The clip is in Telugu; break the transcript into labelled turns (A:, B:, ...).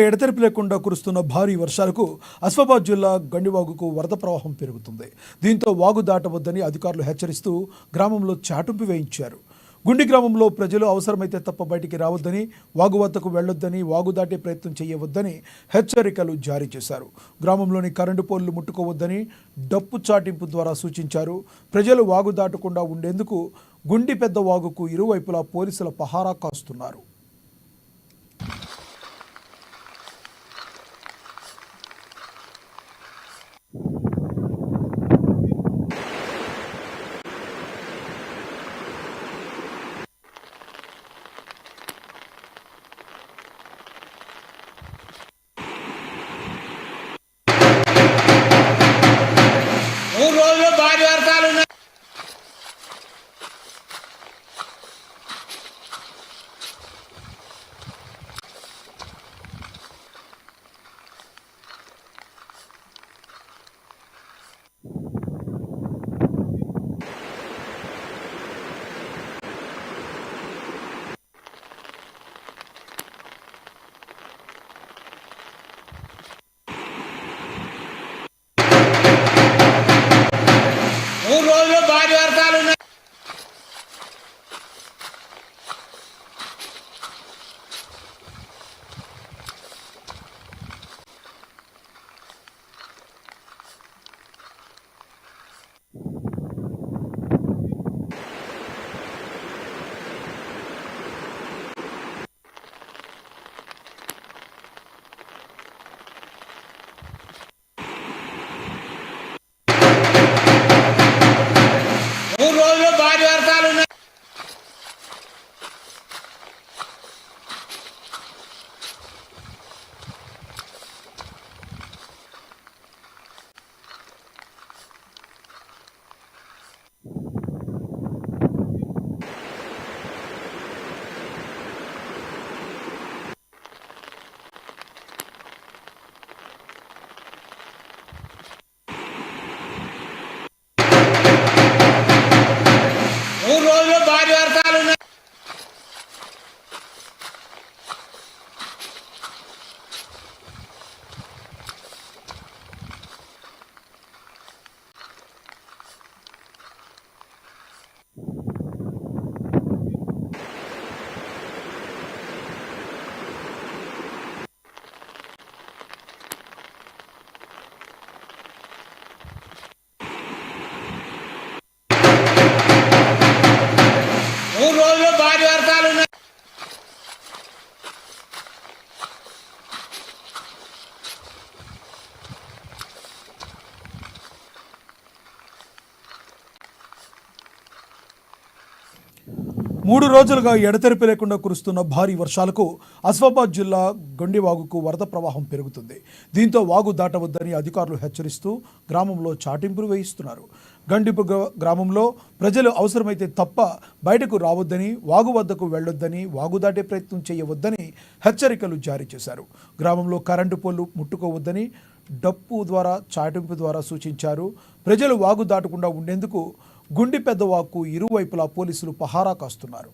A: ఎడతెరిపి లేకుండా కురుస్తున్న భారీ వర్షాలకు ఆసిఫాబాద్ జిల్లా గండివాగుకు వరద ప్రవాహం పెరుగుతుంది. దీంతో వాగు దాటవద్దని అధికారులు హెచ్చరిస్తూ గ్రామంలో చాటింపు వేయించారు. గుండి గ్రామంలో ప్రజలు అవసరమైతే తప్ప బయటికి రావద్దని, వాగు వద్దకు వెళ్లొద్దని, వాగు దాటే ప్రయత్నం చేయవద్దని హెచ్చరికలు జారీ చేశారు. గ్రామంలోని కరెంటు పోల్లు ముట్టుకోవద్దని డప్పు చాటింపు ద్వారా సూచించారు. ప్రజలు వాగు దాటకుండా ఉండేందుకు గుండి పెద్ద వాగుకు ఇరువైపులా పోలీసుల పహారా కాస్తున్నారు.
B: భారీ వర్షాలు ఉన్నాయి. భారీ వర్షాలు ఉన్నాయి. భారీ వర్షాలు ఉన్నాయి. 3 రోజులు భారీ వర్షాలు ఉన్నాయి. భారీ వర్షాలు ఉన్నాయి.
A: మూడు రోజులుగా ఎడతెరిపి లేకుండా కురుస్తున్న భారీ వర్షాలకు ఆసిఫాబాద్ జిల్లా గండివాగుకు వరద ప్రవాహం పెరుగుతుంది. దీంతో వాగు దాటవద్దని అధికారులు హెచ్చరిస్తూ గ్రామంలో చాటింపులు వేయిస్తున్నారు. గండిపు గ్రామంలో ప్రజలు అవసరమైతే తప్ప బయటకు రావద్దని, వాగు వద్దకు వెళ్లొద్దని, వాగు దాటే ప్రయత్నం చేయవద్దని హెచ్చరికలు జారీ చేశారు. గ్రామంలో కరెంటు పోల్లు ముట్టుకోవద్దని డప్పు ద్వారా చాటింపు ద్వారా సూచించారు. ప్రజలు వాగు దాటకుండా ఉండేందుకు గుండి పెద్ద వాగుకు ఇరువైపులా పోలీసులు పహారా కాస్తున్నారు.